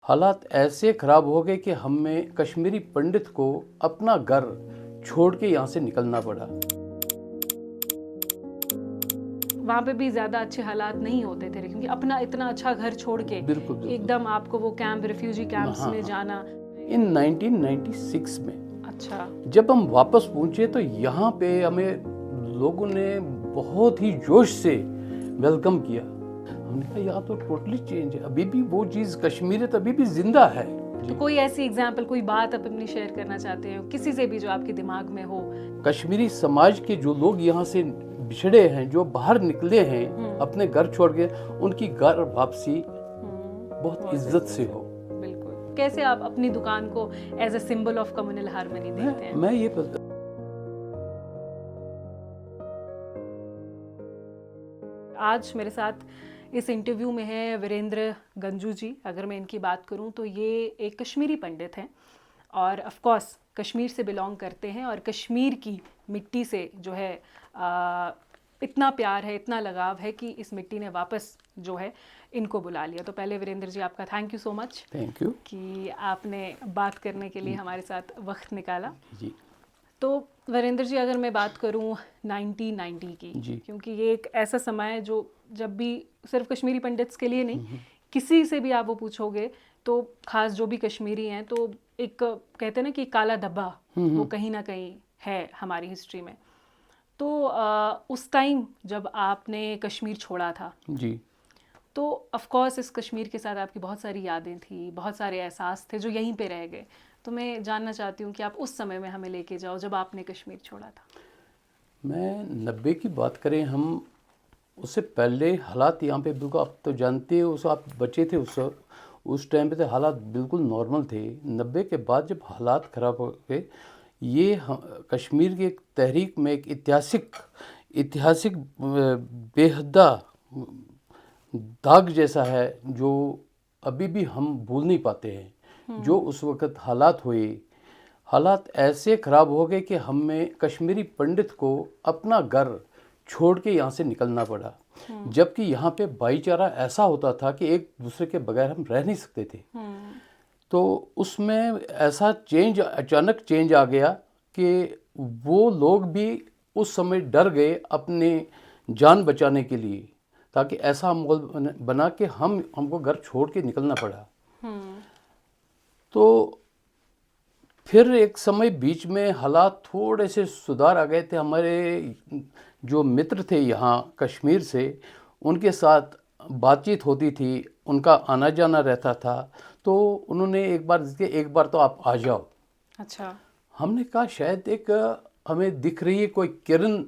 हालात ऐसे ख़राब हो गए कि हमें कश्मीरी पंडित को अपना घर छोड़ के यहाँ से निकलना पड़ा। वहाँ पे भी ज़्यादा अच्छे हालात नहीं होते थे, क्योंकि अपना इतना अच्छा घर छोड़ के बिल्कुल एकदम आपको वो कैंप, रिफ्यूजी कैंप्स में जाना। इन 1996 में अच्छा। जब हम वापस पहुँचे तो यहाँ पे हमें लोगों ने बहुत ही जोश से वेलकम किया। हमने कहा यहाँ तो टोटली चेंज है, अभी भी वो चीज़ कश्मीरियत अभी भी जिंदा है। तो कोई ऐसी एग्जाम्पल, कोई बात आप अपनी शेयर करना चाहते हैं किसी से भी जो आपके दिमाग में हो? कश्मीरी समाज के जो लोग यहाँ से बिछड़े हैं, जो बाहर निकले हैं अपने घर छोड़ के, उनकी घर वापसी बहुत इज्जत से हो। बिल्कुल। कैसे आप अपनी दुकान को as a symbol of communal harmony देखते हैं? मैं ये आज मेरे साथ इस इंटरव्यू में है वीरेंद्र गंजू जी। अगर मैं इनकी बात करूं तो ये एक कश्मीरी पंडित हैं और ऑफ कोर्स कश्मीर से बिलोंग करते हैं, और कश्मीर की मिट्टी से जो है इतना प्यार है, इतना लगाव है कि इस मिट्टी ने वापस जो है इनको बुला लिया। तो पहले वीरेंद्र जी आपका thank you so much. Thank you कि आपने बात करने के लिए हमारे साथ वक्त निकाला जी। तो वीरेंद्र जी, अगर मैं बात करूं 1990 की, क्योंकि ये एक ऐसा समय है जो जब भी सिर्फ कश्मीरी पंडित्स के लिए नहीं, किसी से भी आप वो पूछोगे तो खास जो भी कश्मीरी हैं तो एक कहते हैं ना कि काला धब्बा वो कहीं ना कहीं है हमारी हिस्ट्री में। तो उस टाइम जब आपने कश्मीर छोड़ा था जी, तो ऑफ कोर्स इस कश्मीर के साथ आपकी बहुत सारी यादें थी, बहुत सारे एहसास थे जो यहीं पे रह गए। तो मैं जानना चाहती हूँ कि आप उस समय में हमें लेके जाओ जब आपने कश्मीर छोड़ा था। मैं 90 की बात करें हम, उससे पहले हालात यहाँ पे बिल्कुल, आप तो जानते हो, उस आप बचे थे उस टाइम पे तो हालात बिल्कुल नॉर्मल थे। 90 के बाद जब हालात ख़राब हो गए, ये कश्मीर की एक तहरीक में एक ऐतिहासिक बेहदा दाग जैसा है जो अभी भी हम भूल नहीं पाते हैं। जो उस वक़्त हालात हुए, हालात ऐसे ख़राब हो गए कि हमें कश्मीरी पंडित को अपना घर छोड़ के यहाँ से निकलना पड़ा। जबकि यहाँ पे भाईचारा ऐसा होता था कि एक दूसरे के बगैर हम रह नहीं सकते थे। तो उसमें ऐसा चेंज, अचानक चेंज आ गया कि वो लोग भी उस समय डर गए अपने जान बचाने के लिए, ताकि ऐसा माहौल बना कि हमको घर छोड़ के निकलना पड़ा। तो फिर एक समय बीच में हालात थोड़े से सुधार आ गए थे। हमारे जो मित्र थे यहाँ कश्मीर से, उनके साथ बातचीत होती थी, उनका आना जाना रहता था। तो उन्होंने एक बार तो आप आ जाओ। अच्छा। हमने कहा शायद एक हमें दिख रही है कोई किरण,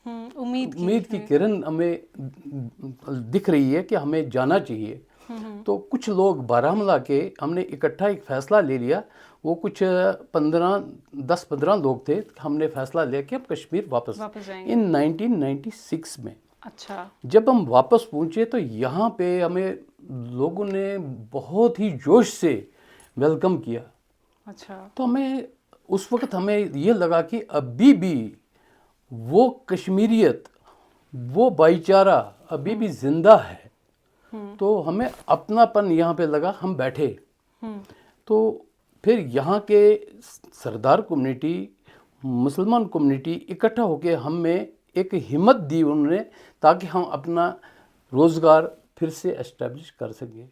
उम्मीद की किरण हमें दिख रही है कि हमें जाना चाहिए। तो कुछ लोग बारामूला के हमने इकट्ठा एक फ़ैसला ले लिया। वो कुछ 10-15 लोग थे। हमने फ़ैसला लिया कि हम कश्मीर वापस जाएंगे इन 1996 में। अच्छा। जब हम वापस पहुँचे तो यहाँ पे हमें लोगों ने बहुत ही जोश से वेलकम किया। अच्छा। तो हमें उस वक्त हमें ये लगा कि अभी भी वो कश्मीरियत, वो भाईचारा अभी भी ज़िंदा है। तो हमें अपनापन यहाँ पे लगा, हम बैठे। तो फिर यहाँ के सरदार कम्युनिटी, मुसलमान कम्युनिटी इकट्ठा होकर हमें एक हिम्मत दी उन्होंने, ताकि हम अपना रोज़गार फिर से एस्टेब्लिश कर सकें।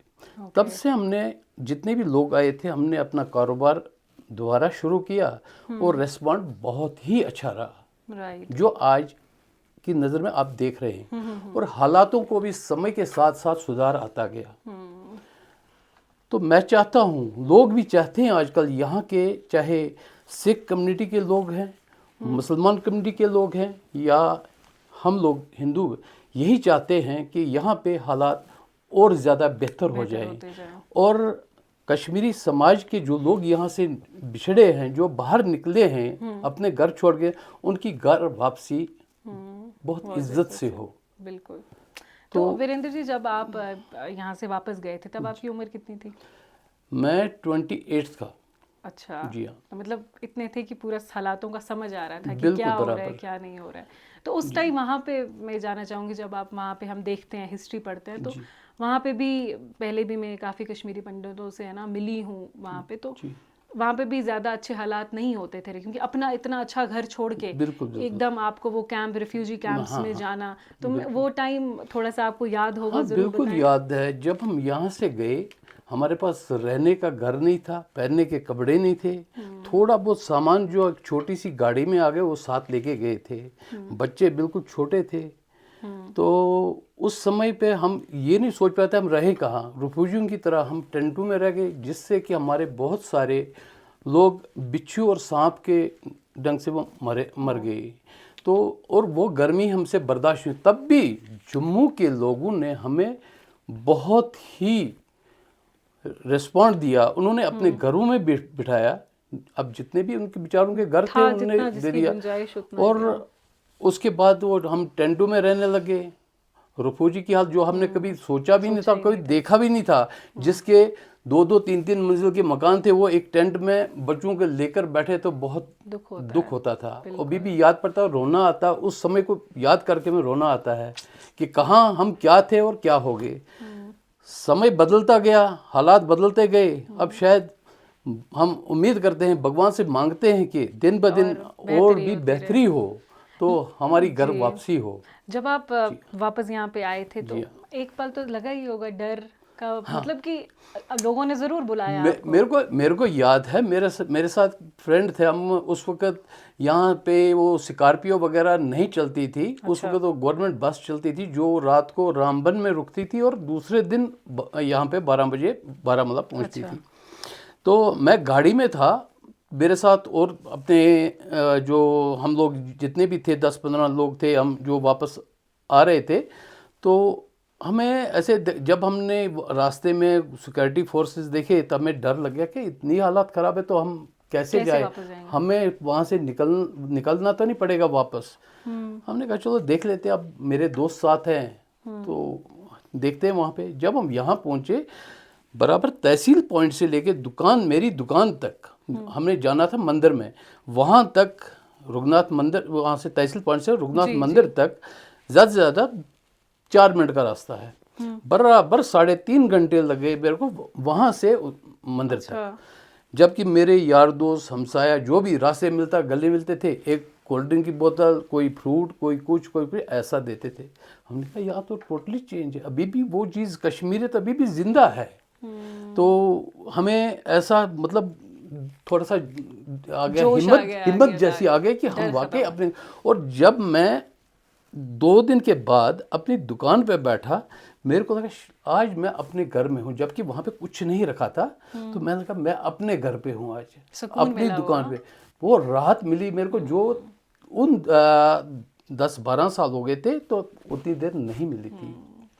तब से हमने, जितने भी लोग आए थे, हमने अपना कारोबार दोबारा शुरू किया और रेस्पॉन्ड बहुत ही अच्छा रहा। जो आज की नज़र में आप देख रहे हैं। और हालातों को भी समय के साथ साथ सुधार आता गया। तो मैं चाहता हूँ, लोग भी चाहते हैं आजकल, यहाँ के चाहे सिख कम्युनिटी के लोग हैं, मुसलमान कम्युनिटी के लोग हैं, या हम लोग हिंदू, यही चाहते हैं कि यहाँ पे हालात और ज़्यादा बेहतर हो जाएं। और कश्मीरी समाज के जो लोग यहाँ से बिछड़े हैं, जो बाहर निकले हैं अपने घर छोड़ के, उनकी घर वापसी बहुत इज्जत से हो। बिल्कुल। तो वीरेंद्र जी, जब आप यहाँ से वापस गए थे तब आपकी उम्र कितनी थी? मैं 28 का। अच्छा जी हाँ। तो मतलब इतने थे कि पूरा हालातों का समझ आ रहा था कि क्या हो रहा है, क्या नहीं हो रहा है। तो उस टाइम वहाँ पे मैं जाना चाहूँगी, जब आप वहाँ पे, हम देखते हैं, हिस्ट्री पढ़ते हैं, तो वहाँ पे भी पहले भी मैं काफ़ी कश्मीरी पंडितों से है ना मिली हूँ वहाँ पे, तो वहाँ पे भी ज़्यादा अच्छे हालात नहीं होते थे, क्योंकि अपना इतना अच्छा घर छोड़ के बिल्कुल एकदम आपको वो कैंप, रिफ्यूजी कैंप्स हाँ, में हाँ, जाना, तो वो टाइम थोड़ा सा आपको याद होगा, हाँ ज़रूर बिल्कुल बताएं। याद है। जब हम यहाँ से गए, हमारे पास रहने का घर नहीं था, पहनने के कपड़े नहीं थे, थोड़ा बहुत सामान जो एक छोटी सी गाड़ी में आ गए वो साथ लेके गए थे। बच्चे बिल्कुल छोटे थे, तो उस समय पे हम ये नहीं सोच पाते हम रहे कहाँ, रिफ्यूजियों की तरह हम टेंटों में रह गए, जिससे कि हमारे बहुत सारे लोग बिच्छू और सांप के डंग से वो मर गए। तो और वो गर्मी हमसे बर्दाश्त हुई, तब भी जम्मू के लोगों ने हमें बहुत ही रिस्पॉन्ड दिया। उन्होंने अपने घरों में बिठाया, अब जितने भी उनके बेचारों के घर थे था उन्होंने जितना दे जिसकी दिया। गुंजाइश उतना और उसके बाद वो हम टेंटों में रहने लगे। रिफ्यूजी की हालत जो हमने कभी सोचा भी नहीं था, कभी देखा भी नहीं था, जिसके 2-2, 3-3 मंजिल के मकान थे, वो एक टेंट में बच्चों को लेकर बैठे, तो बहुत दुख होता था। अभी भी याद पड़ता, रोना आता, उस समय को याद करके में रोना आता है कि कहाँ हम क्या थे और क्या हो गए। समय बदलता गया, हालात बदलते गए। अब शायद हम उम्मीद करते हैं, भगवान से मांगते हैं कि दिन ब दिन और भी बेहतरी हो, तो हमारी घर वापसी हो। जब आप वापस यहाँ पे आए थे तो एक पल तो लगा ही होगा डर का, मतलब कि लोगों ने जरूर बुलाया आपको। मेरे को याद है, मेरे साथ फ्रेंड थे। हम उस वक्त यहाँ पे वो स्कॉर्पियो वगैरह नहीं चलती थी। उस वक्त वो गवर्नमेंट बस चलती थी जो रात को रामबन में रुकती थी और दूसरे दिन यहाँ पे 12 बजे बारामूला पहुँचती थी। तो मैं गाड़ी में था, मेरे साथ और अपने जो हम लोग जितने भी थे 10-15 लोग थे, हम जो वापस आ रहे थे। तो हमें ऐसे जब हमने रास्ते में सिक्योरिटी फोर्सेस देखे, तब हमें डर लग गया कि इतनी हालत ख़राब है तो हम कैसे जाए, हमें वहाँ से निकलना तो नहीं पड़ेगा वापस। हमने कहा चलो देख लेते, अब मेरे दोस्त साथ हैं तो देखते हैं वहाँ पे। जब हम यहाँ पहुँचे, बराबर तहसील पॉइंट से लेके मेरी दुकान तक हमने जाना था मंदिर में, वहाँ तक रघुनाथ मंदिर, वहाँ से तहसील पॉइंट से रघुनाथ मंदिर तक ज़्यादा से ज़्यादा 4 मिनट का रास्ता है। बराबर 3.5 घंटे लगे मेरे को वहाँ से मंदिर तक। जबकि मेरे यार दोस्त हमसाया जो भी रास्ते मिलता, गले मिलते थे, एक कोल्ड ड्रिंक की बोतल, कोई फ्रूट, कोई कुछ ऐसा देते थे। हमने कहा यहाँ तो टोटली चेंज है, अभी भी वो चीज़ कश्मीरियत अभी भी जिंदा है। तो हमें ऐसा मतलब थोड़ा सा आ गया, हिम्मत जैसी आ गई कि हम वाकई अपने। और जब मैं 2 दिन के बाद अपनी दुकान पे बैठा, मेरे को लगा आज मैं अपने घर में हूँ, जबकि वहाँ पे कुछ नहीं रखा था। तो मैंने कहा मैं अपने घर पे हूँ आज, अपनी दुकान पे। वो राहत मिली मेरे को जो उन 10-12 साल हो गए थे तो उतनी देर नहीं मिली थी।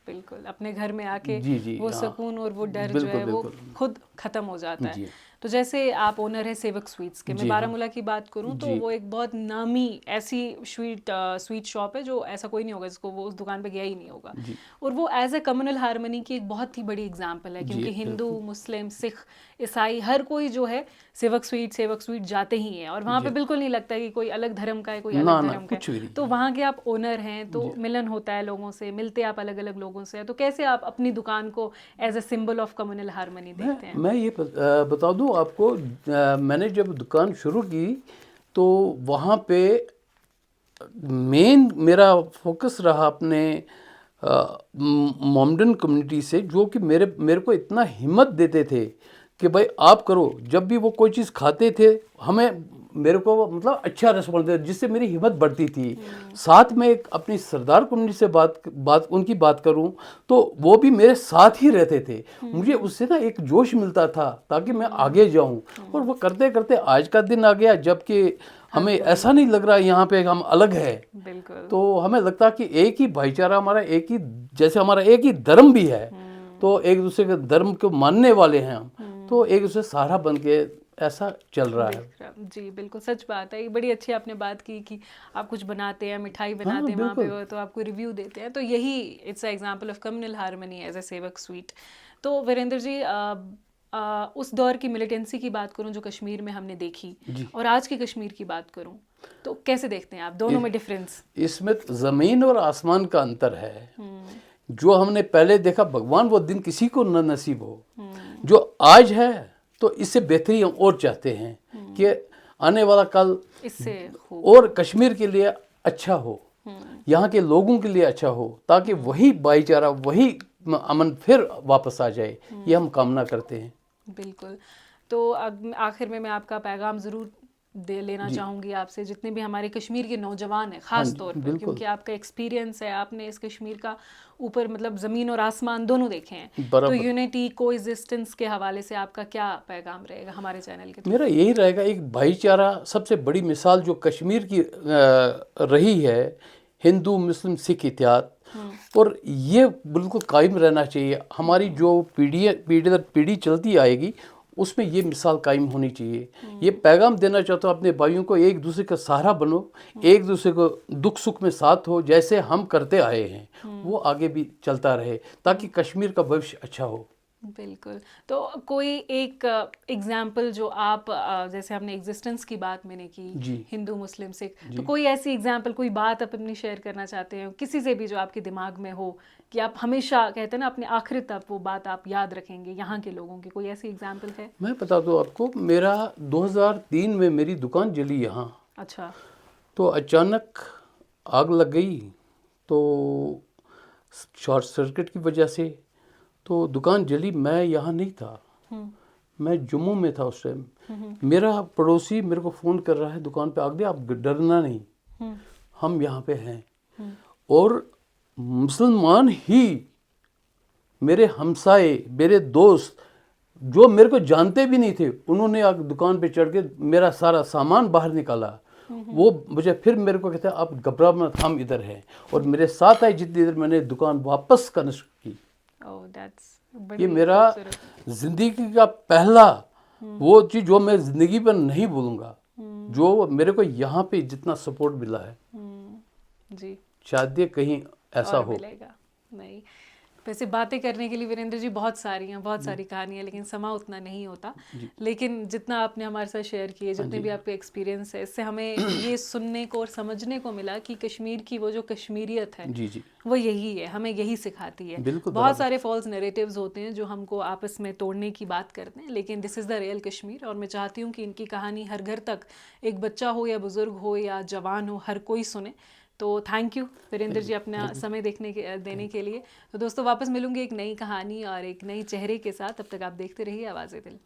बिल्कुल, अपने घर में आके जी, वो सुकून और वो डर जो है वो खुद खत्म हो जाता है। तो जैसे आप ओनर है सेवक स्वीट्स के, मैं बारामूला की बात करूं तो वो एक बहुत नामी ऐसी स्वीट शॉप है जो ऐसा कोई नहीं होगा जिसको वो उस दुकान पे गया ही नहीं होगा। और वो एज ए कम्युनल हार्मनी की एक बहुत ही बड़ी एग्जांपल है, क्योंकि हिंदू, मुस्लिम, सिख, ईसाई हर कोई जो है सेवक स्वीट जाते ही हैं। और वहाँ पे बिल्कुल नहीं लगता कि कोई अलग धर्म का है, कोई अलग धर्म का है। तो वहाँ के आप ओनर हैं तो मिलन होता है, लोगों से मिलते आप अलग अलग लोगों से। तो कैसे आप अपनी दुकान को as a symbol of communal harmony देखते हैं? मैं ये बता दूं आपको, मैंने जब दुकान शुरू की तो वहाँ पे मेन मेरा फोकस रहा अपने मोमडन कम्युनिटी से, जो कि मेरे को इतना हिम्मत देते थे कि भाई आप करो। जब भी वो कोई चीज़ खाते थे मेरे को मतलब अच्छा रिस्पॉन्स दिया, जिससे मेरी हिम्मत बढ़ती थी। साथ में एक अपनी सरदार कम्युनिटी से उनकी बात करूं तो वो भी मेरे साथ ही रहते थे। मुझे उससे ना एक जोश मिलता था ताकि मैं आगे जाऊं। और वो करते करते आज का दिन आ गया, जबकि हमें ऐसा नहीं लग रहा यहाँ पे हम अलग है। तो हमें लगता कि एक ही भाईचारा हमारा, एक ही जैसे हमारा एक ही धर्म भी है, तो एक दूसरे के धर्म को मानने वाले हैं हम, तो एक दूसरे सहारा बन के ऐसा चल रहा है। जी बिल्कुल सच बात है। ये बड़ी अच्छी आपने बात की कि आप कुछ बनाते हैं, मिठाई बनाते हैं वहाँ पे हो तो आपको रिव्यू देते हैं। तो यही it's example of communal harmony as a Sevak sweet. तो वीरेंद्र जी, उस दौर की मिलिटेंसी की बात करूं जो कश्मीर में हमने देखी और आज की कश्मीर की बात करूं तो कैसे देखते हैं आप दोनों में डिफरेंस? इसमें ज़मीन और आसमान का अंतर है जो हमने पहले देखा, भगवान वो दिन किसी को न नसीब हो। जो आज है तो इससे बेहतरी हम और चाहते हैं कि आने वाला कल इससे हो। और कश्मीर के लिए अच्छा हो, यहाँ के लोगों के लिए अच्छा हो, ताकि वही भाईचारा, वही अमन फिर वापस आ जाए, ये हम कामना करते हैं। बिल्कुल। तो आखिर में मैं आपका पैगाम ज़रूर दे लेना चाहूँगी आपसे, जितने भी हमारे कश्मीर के नौजवान हैं ख़ास तौर पर, क्योंकि आपका एक्सपीरियंस है, आपने इस कश्मीर का ऊपर मतलब ज़मीन और आसमान दोनों देखे हैं, तो यूनिटी कोएग्जिस्टेंस के हवाले से आपका क्या पैगाम रहेगा हमारे चैनल के? मेरा यही रहेगा, एक भाईचारा सबसे बड़ी मिसाल जो कश्मीर की रही है, हिंदू मुस्लिम सिख इत्याद, और ये बिल्कुल कायम रहना चाहिए। हमारी जो पीढ़ी दर पीढ़ी चलती आएगी उसमें ये मिसाल कायम होनी चाहिए। ये पैगाम देना चाहता हूँ अपने भाइयों को, एक दूसरे का सहारा बनो, एक दूसरे को दुख सुख में साथ हो, जैसे हम करते आए हैं वो आगे भी चलता रहे, ताकि कश्मीर का भविष्य अच्छा हो। बिल्कुल। तो कोई एक एग्जाम्पल जो आप जैसे हमने एग्जिस्टेंस की बात मैंने की, हिंदू मुस्लिम सिख, तो कोई ऐसी एग्जाम्पल, कोई बात आप अपनी शेयर करना चाहते हैं किसी से भी जो आपके दिमाग में हो, कि आप हमेशा कहते हैं ना अपने आखिर तक वो बात आप याद रखेंगे यहाँ के लोगों की, कोई ऐसी एग्जाम्पल है? मैं बता दूँ आपको, मेरा 2003 में मेरी दुकान जली यहाँ। अच्छा। तो अचानक आग लग गई, तो शॉर्ट सर्किट की वजह से तो दुकान जली। मैं यहाँ नहीं था, मैं जम्मू में था उस टाइम। मेरा पड़ोसी मेरे को फ़ोन कर रहा है, दुकान पे आग दे, आप डरना नहीं, हम यहाँ पे हैं। और मुसलमान ही मेरे हमसाए, मेरे दोस्त जो मेरे को जानते भी नहीं थे, उन्होंने आग दुकान पे चढ़ के मेरा सारा सामान बाहर निकाला। वो मुझे फिर मेरे को कहते हैं आप घबरा मत, हम इधर हैं, और मेरे साथ आए जितनी देर मैंने दुकान वापस कनेक्ट की। ये मेरा जिंदगी का पहला वो चीज़ जो मैं जिंदगी पर नहीं भूलूंगा, जो मेरे को यहाँ पे जितना सपोर्ट मिला है। जी, शायद ये कहीं ऐसा हो। मिलेगा नहीं। वैसे बातें करने के लिए वीरेंद्र जी बहुत सारी हैं, बहुत सारी कहानियाँ, लेकिन समा उतना नहीं होता। लेकिन जितना आपने हमारे साथ शेयर किए, जितने भी आपके एक्सपीरियंस है, इससे हमें ये सुनने को और समझने को मिला कि कश्मीर की वो जो कश्मीरियत है, जी जी, वो यही है, हमें यही सिखाती है। बिल्कुल। बहुत सारे फॉल्स नैरेटिव्स होते हैं जो हमको आपस में तोड़ने की बात करते हैं, लेकिन this is the real Kashmir. और मैं चाहती हूँ कि इनकी कहानी हर घर तक, एक बच्चा हो या बुज़ुर्ग हो या जवान हो, हर कोई सुने। तो थैंक यू वीरेंद्र जी अपना समय देने के लिए। तो दोस्तों वापस मिलूंगी एक नई कहानी और एक नई चेहरे के साथ। तब तक आप देखते रहिए आवाज़े दिल।